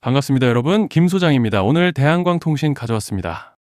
반갑습니다, 여러분. 김 소장입니다. 오늘 대한광통신 가져왔습니다.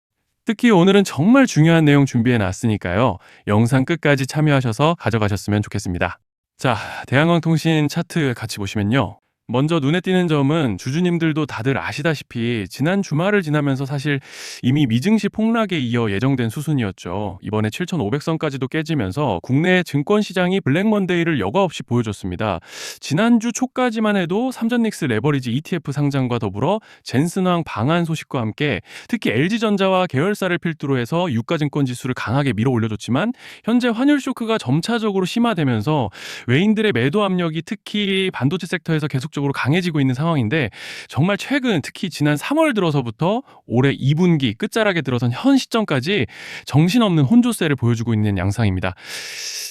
특히 오늘은 정말 중요한 내용 준비해 놨으니까요. 영상 끝까지 참여하셔서 가져가셨으면 좋겠습니다. 자, 대한광통신 차트 같이 보시면요. 먼저 눈에 띄는 점은 주주님들도 다들 아시다시피 지난 주말을 지나면서 사실 이미 미증시 폭락에 이어 예정된 수순이었죠. 이번에 7,500선까지도 깨지면서 국내 증권 시장이 블랙먼데이를 여과 없이 보여줬습니다. 지난주 초까지만 해도 삼전닉스 레버리지 ETF 상장과 더불어 젠슨왕 방한 소식과 함께 특히 LG전자와 계열사를 필두로 해서 유가증권 지수를 강하게 밀어 올려줬지만 현재 환율 쇼크가 점차적으로 심화되면서 외인들의 매도 압력이 특히 반도체 섹터에서 계속적으로 강해지고 있는 상황인데 정말 최근 특히 지난 3월 들어서부터 올해 2분기 끝자락에 들어선 현 시점까지 정신없는 혼조세를 보여주고 있는 양상입니다.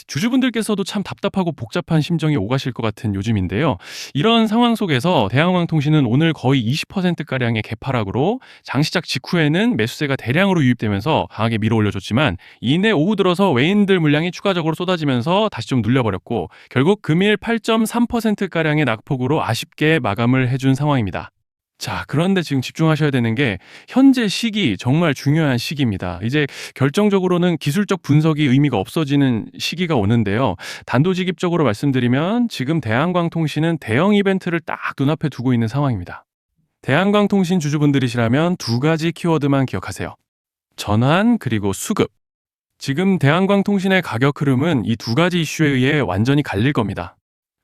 주주분들께서도 참 답답하고 복잡한 심정이 오가실 것 같은 요즘인데요. 이런 상황 속에서 대한항공통신은 오늘 거의 20%가량의 개파락으로 장시작 직후에는 매수세가 대량으로 유입되면서 강하게 밀어 올려줬지만 이내 오후 들어서 외인들 물량이 추가적으로 쏟아지면서 다시 좀 눌려버렸고 결국 금일 8.3%가량의 낙폭으로 아쉽게 마감을 해준 상황입니다. 자, 그런데 지금 집중하셔야 되는 게 현재 시기 정말 중요한 시기입니다. 이제 결정적으로는 기술적 분석이 의미가 없어지는 시기가 오는데요. 단도직입적으로 말씀드리면 지금 대한광통신은 대형 이벤트를 딱 눈앞에 두고 있는 상황입니다. 대한광통신 주주분들이시라면 두 가지 키워드만 기억하세요. 전환 그리고 수급. 지금 대한광통신의 가격 흐름은 이 두 가지 이슈에 의해 완전히 갈릴 겁니다.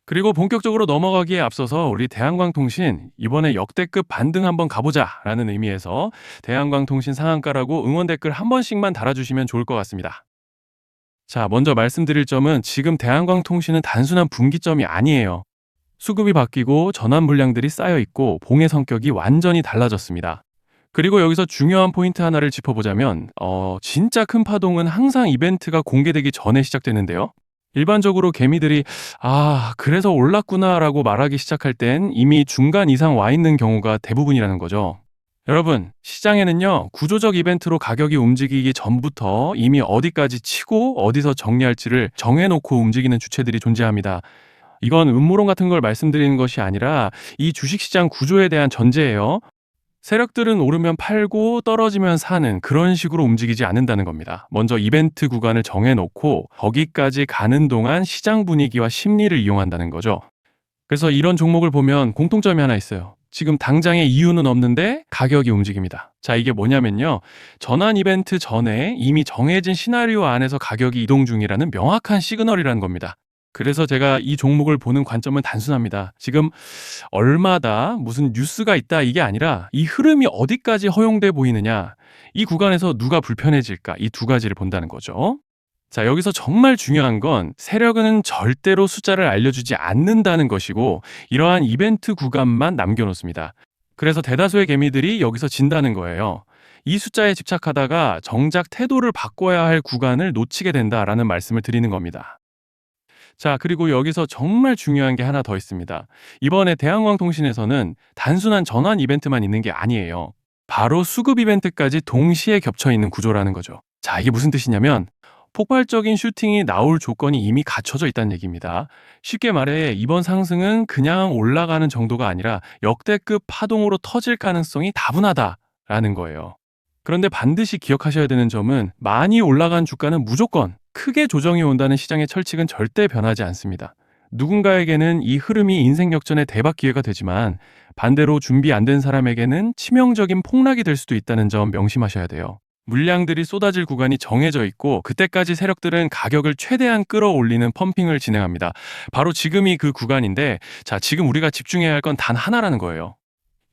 그리고 본격적으로 넘어가기에 앞서서 우리 대한광통신 이번에 역대급 반등 한번 가보자 라는 의미에서 대한광통신 상한가라고 응원 댓글 한 번씩만 달아주시면 좋을 것 같습니다. 자, 먼저 말씀드릴 점은 지금 대한광통신은 단순한 분기점이 아니에요. 수급이 바뀌고 전환 물량들이 쌓여 있고 봉의 성격이 완전히 달라졌습니다. 그리고 여기서 중요한 포인트 하나를 짚어보자면 진짜 큰 파동은 항상 이벤트가 공개되기 전에 시작되는데요. 일반적으로 개미들이 그래서 올랐구나라고 말하기 시작할 땐 이미 중간 이상 와 있는 경우가 대부분이라는 거죠. 여러분, 시장에는요, 구조적 이벤트로 가격이 움직이기 전부터 이미 어디까지 치고 어디서 정리할지를 정해놓고 움직이는 주체들이 존재합니다. 이건 음모론 같은 걸 말씀드리는 것이 아니라 이 주식시장 구조에 대한 전제예요. 세력들은 오르면 팔고 떨어지면 사는 그런 식으로 움직이지 않는다는 겁니다. 먼저 이벤트 구간을 정해놓고 거기까지 가는 동안 시장 분위기와 심리를 이용한다는 거죠. 그래서 이런 종목을 보면 공통점이 하나 있어요. 지금 당장의 이유는 없는데 가격이 움직입니다. 자, 이게 뭐냐면요. 전환 이벤트 전에 이미 정해진 시나리오 안에서 가격이 이동 중이라는 명확한 시그널이라는 겁니다. 그래서 제가 이 종목을 보는 관점은 단순합니다. 지금 얼마다 무슨 뉴스가 있다 이게 아니라 이 흐름이 어디까지 허용돼 보이느냐, 이 구간에서 누가 불편해질까, 이 두 가지를 본다는 거죠. 자, 여기서 정말 중요한 건 세력은 절대로 숫자를 알려주지 않는다는 것이고 이러한 이벤트 구간만 남겨놓습니다. 그래서 대다수의 개미들이 여기서 진다는 거예요. 이 숫자에 집착하다가 정작 태도를 바꿔야 할 구간을 놓치게 된다라는 말씀을 드리는 겁니다. 자, 그리고 여기서 정말 중요한 게 하나 더 있습니다. 이번에 대한광통신에서는 단순한 전환 이벤트만 있는 게 아니에요. 바로 수급 이벤트까지 동시에 겹쳐 있는 구조라는 거죠. 자, 이게 무슨 뜻이냐면 폭발적인 슈팅이 나올 조건이 이미 갖춰져 있다는 얘기입니다. 쉽게 말해 이번 상승은 그냥 올라가는 정도가 아니라 역대급 파동으로 터질 가능성이 다분하다라는 거예요. 그런데 반드시 기억하셔야 되는 점은 많이 올라간 주가는 무조건 크게 조정이 온다는 시장의 철칙은 절대 변하지 않습니다. 누군가에게는 이 흐름이 인생 역전의 대박 기회가 되지만 반대로 준비 안 된 사람에게는 치명적인 폭락이 될 수도 있다는 점 명심하셔야 돼요. 물량들이 쏟아질 구간이 정해져 있고 그때까지 세력들은 가격을 최대한 끌어올리는 펌핑을 진행합니다. 바로 지금이 그 구간인데 자, 지금 우리가 집중해야 할 건 단 하나라는 거예요.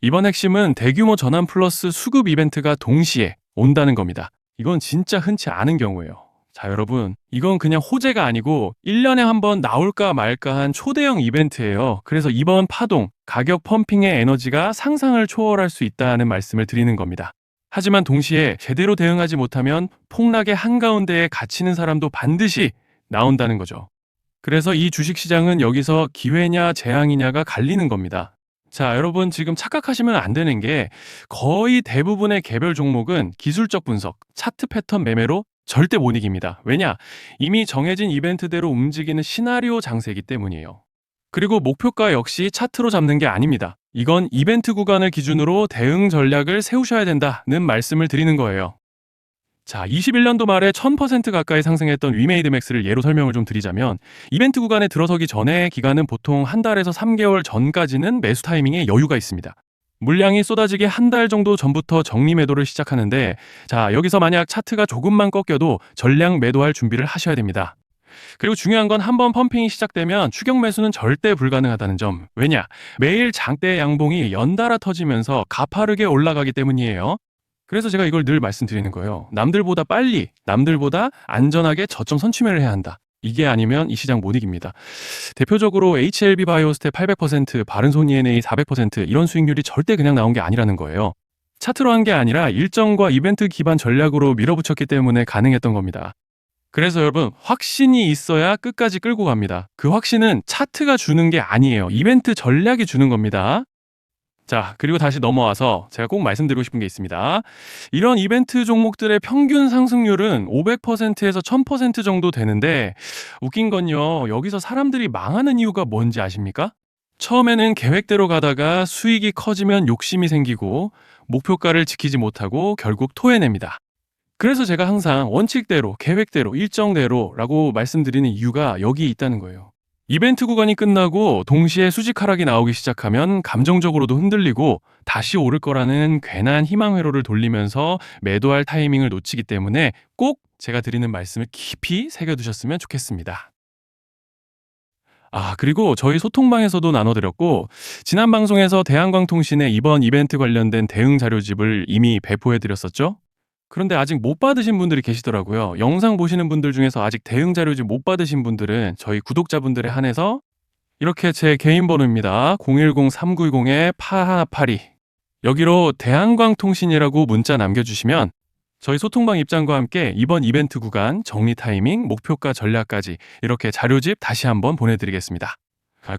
이번 핵심은 대규모 전환 플러스 수급 이벤트가 동시에 온다는 겁니다. 이건 진짜 흔치 않은 경우예요. 자, 여러분, 이건 그냥 호재가 아니고 1년에 한 번 나올까 말까 한 초대형 이벤트예요. 그래서 이번 파동, 가격 펌핑의 에너지가 상상을 초월할 수 있다는 말씀을 드리는 겁니다. 하지만 동시에 제대로 대응하지 못하면 폭락의 한가운데에 갇히는 사람도 반드시 나온다는 거죠. 그래서 이 주식시장은 여기서 기회냐 재앙이냐가 갈리는 겁니다. 자, 여러분 지금 착각하시면 안 되는 게 거의 대부분의 개별 종목은 기술적 분석, 차트 패턴 매매로 절대 못 이깁니다. 왜냐? 이미 정해진 이벤트대로 움직이는 시나리오 장세이기 때문이에요. 그리고 목표가 역시 차트로 잡는 게 아닙니다. 이건 이벤트 구간을 기준으로 대응 전략을 세우셔야 된다는 말씀을 드리는 거예요. 자, 21년도 말에 1000% 가까이 상승했던 위메이드 맥스를 예로 설명을 좀 드리자면, 이벤트 구간에 들어서기 전에 기간은 보통 한 달에서 3개월 전까지는 매수 타이밍에 여유가 있습니다. 물량이 쏟아지기 한 달 정도 전부터 정리 매도를 시작하는데, 자, 여기서 만약 차트가 조금만 꺾여도 전량 매도할 준비를 하셔야 됩니다. 그리고 중요한 건 한번 펌핑이 시작되면 추격 매수는 절대 불가능하다는 점. 왜냐? 매일 장대 양봉이 연달아 터지면서 가파르게 올라가기 때문이에요. 그래서 제가 이걸 늘 말씀드리는 거예요. 남들보다 빨리, 남들보다 안전하게 저점 선취매를 해야 한다. 이게 아니면 이 시장 못 이깁니다. 대표적으로 HLB 바이오스텝 800%, 바른손 ENA 400% 이런 수익률이 절대 그냥 나온 게 아니라는 거예요. 차트로 한 게 아니라 일정과 이벤트 기반 전략으로 밀어붙였기 때문에 가능했던 겁니다. 그래서 여러분, 확신이 있어야 끝까지 끌고 갑니다. 그 확신은 차트가 주는 게 아니에요. 이벤트 전략이 주는 겁니다. 자, 그리고 다시 넘어와서 제가 꼭 말씀드리고 싶은 게 있습니다. 이런 이벤트 종목들의 평균 상승률은 500%에서 1000% 정도 되는데, 웃긴 건요, 여기서 사람들이 망하는 이유가 뭔지 아십니까? 처음에는 계획대로 가다가 수익이 커지면 욕심이 생기고 목표가를 지키지 못하고 결국 토해냅니다. 그래서 제가 항상 원칙대로, 계획대로, 일정대로라고 말씀드리는 이유가 여기 있다는 거예요. 이벤트 구간이 끝나고 동시에 수직 하락이 나오기 시작하면 감정적으로도 흔들리고 다시 오를 거라는 괜한 희망 회로를 돌리면서 매도할 타이밍을 놓치기 때문에 꼭 제가 드리는 말씀을 깊이 새겨두셨으면 좋겠습니다. 그리고 저희 소통방에서도 나눠드렸고, 지난 방송에서 대한광통신의 이번 이벤트 관련된 대응 자료집을 이미 배포해드렸었죠? 그런데 아직 못 받으신 분들이 계시더라고요. 영상 보시는 분들 중에서 아직 대응 자료집 못 받으신 분들은 저희 구독자분들에 한해서 이렇게 제 개인 번호입니다. 010-3920-8182. 여기로 대한광통신이라고 문자 남겨주시면 저희 소통방 입장과 함께 이번 이벤트 구간, 정리 타이밍, 목표가 전략까지 이렇게 자료집 다시 한번 보내드리겠습니다.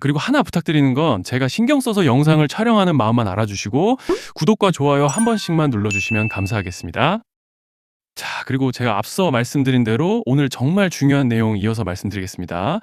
그리고 하나 부탁드리는 건 제가 신경 써서 영상을 촬영하는 마음만 알아주시고 구독과 좋아요 한 번씩만 눌러주시면 감사하겠습니다. 자, 그리고 제가 앞서 말씀드린 대로 오늘 정말 중요한 내용 이어서 말씀드리겠습니다.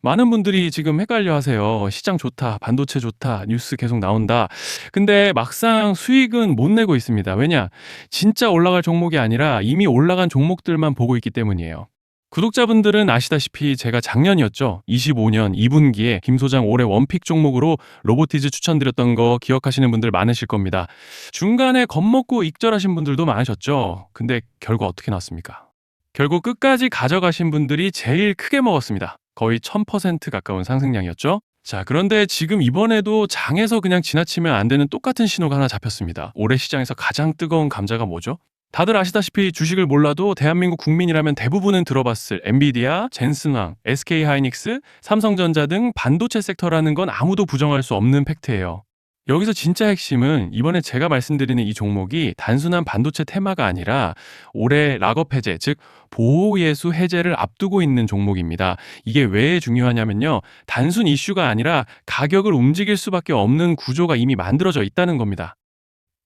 많은 분들이 지금 헷갈려 하세요. 시장 좋다, 반도체 좋다, 뉴스 계속 나온다. 근데 막상 수익은 못 내고 있습니다. 왜냐? 진짜 올라갈 종목이 아니라 이미 올라간 종목들만 보고 있기 때문이에요. 구독자분들은 아시다시피 제가 작년이었죠. 25년 2분기에 김 소장 올해 원픽 종목으로 로보티즈 추천드렸던 거 기억하시는 분들 많으실 겁니다. 중간에 겁먹고 익절하신 분들도 많으셨죠. 근데 결과 어떻게 나왔습니까? 결국 끝까지 가져가신 분들이 제일 크게 먹었습니다. 거의 1000% 가까운 상승량이었죠. 자, 그런데 지금 이번에도 장에서 그냥 지나치면 안 되는 똑같은 신호가 하나 잡혔습니다. 올해 시장에서 가장 뜨거운 감자가 뭐죠? 다들 아시다시피 주식을 몰라도 대한민국 국민이라면 대부분은 들어봤을 엔비디아, 젠슨왕, SK하이닉스, 삼성전자 등 반도체 섹터라는 건 아무도 부정할 수 없는 팩트예요. 여기서 진짜 핵심은 이번에 제가 말씀드리는 이 종목이 단순한 반도체 테마가 아니라 올해 락업 해제, 즉 보호예수 해제를 앞두고 있는 종목입니다. 이게 왜 중요하냐면요. 단순 이슈가 아니라 가격을 움직일 수밖에 없는 구조가 이미 만들어져 있다는 겁니다.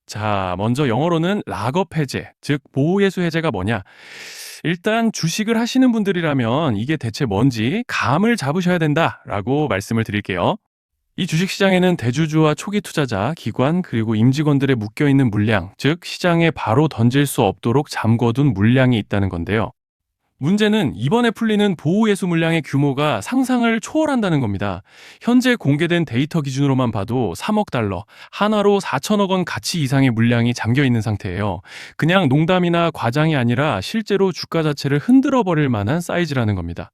자, 먼저 영어로는 락업 해제, 즉 보호예수 해제가 뭐냐? 일단 주식을 하시는 분들이라면 이게 대체 뭔지 감을 잡으셔야 된다라고 말씀을 드릴게요. 이 주식시장에는 대주주와 초기 투자자, 기관, 그리고 임직원들의 묶여있는 물량, 즉 시장에 바로 던질 수 없도록 잠궈둔 물량이 있다는 건데요. 문제는 이번에 풀리는 보호예수 물량의 규모가 상상을 초월한다는 겁니다. 현재 공개된 데이터 기준으로만 봐도 3억 달러, 한화로 4천억 원 가치 이상의 물량이 잠겨 있는 상태예요. 그냥 농담이나 과장이 아니라 실제로 주가 자체를 흔들어 버릴 만한 사이즈라는 겁니다.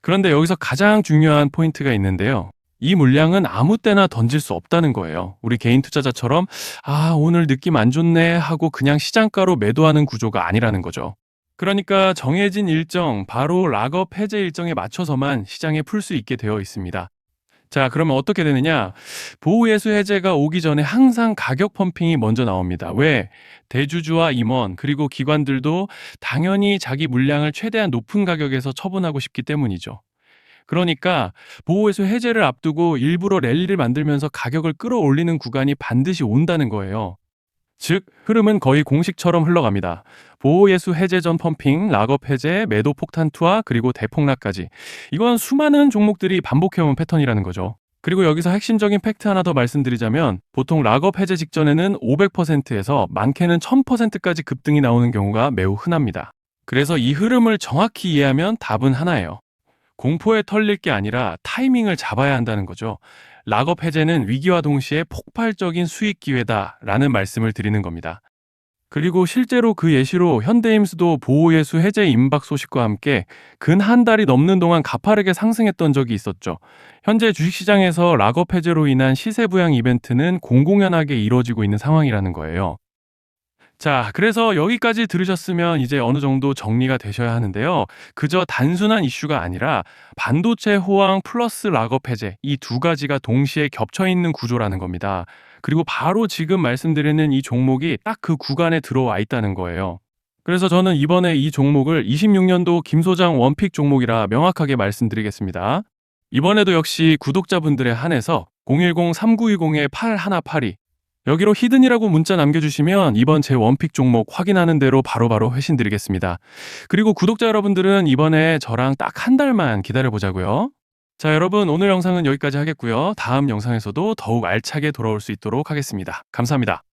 그런데 여기서 가장 중요한 포인트가 있는데요. 이 물량은 아무 때나 던질 수 없다는 거예요. 우리 개인 투자자처럼 오늘 느낌 안 좋네 하고 그냥 시장가로 매도하는 구조가 아니라는 거죠. 그러니까 정해진 일정, 바로 락업 해제 일정에 맞춰서만 시장에 풀 수 있게 되어 있습니다. 자, 그러면 어떻게 되느냐? 보호예수 해제가 오기 전에 항상 가격 펌핑이 먼저 나옵니다. 왜? 대주주와 임원, 그리고 기관들도 당연히 자기 물량을 최대한 높은 가격에서 처분하고 싶기 때문이죠. 그러니까 보호예수 해제를 앞두고 일부러 랠리를 만들면서 가격을 끌어올리는 구간이 반드시 온다는 거예요. 즉, 흐름은 거의 공식처럼 흘러갑니다. 보호예수 해제 전 펌핑, 락업 해제, 매도 폭탄 투하, 그리고 대폭락까지. 이건 수많은 종목들이 반복해온 패턴이라는 거죠. 그리고 여기서 핵심적인 팩트 하나 더 말씀드리자면 보통 락업 해제 직전에는 500%에서 많게는 1000%까지 급등이 나오는 경우가 매우 흔합니다. 그래서 이 흐름을 정확히 이해하면 답은 하나예요. 공포에 털릴 게 아니라 타이밍을 잡아야 한다는 거죠. 락업 해제는 위기와 동시에 폭발적인 수익 기회다라는 말씀을 드리는 겁니다. 그리고 실제로 그 예시로 현대임수도 보호예수 해제 임박 소식과 함께 근 한 달이 넘는 동안 가파르게 상승했던 적이 있었죠. 현재 주식시장에서 락업 해제로 인한 시세 부양 이벤트는 공공연하게 이루어지고 있는 상황이라는 거예요. 자, 그래서 여기까지 들으셨으면 이제 어느 정도 정리가 되셔야 하는데요. 그저 단순한 이슈가 아니라 반도체 호황 플러스 락업 해제 이 두 가지가 동시에 겹쳐 있는 구조라는 겁니다. 그리고 바로 지금 말씀드리는 이 종목이 딱 그 구간에 들어와 있다는 거예요. 그래서 저는 이번에 이 종목을 26년도 김 소장 원픽 종목이라 명확하게 말씀드리겠습니다. 이번에도 역시 구독자분들에 한해서 010-3920-8182 여기로 히든이라고 문자 남겨주시면 이번 제 원픽 종목 확인하는 대로 바로바로 회신 드리겠습니다. 그리고 구독자 여러분들은 이번에 저랑 딱 한 달만 기다려보자고요. 자, 여러분 오늘 영상은 여기까지 하겠고요. 다음 영상에서도 더욱 알차게 돌아올 수 있도록 하겠습니다. 감사합니다.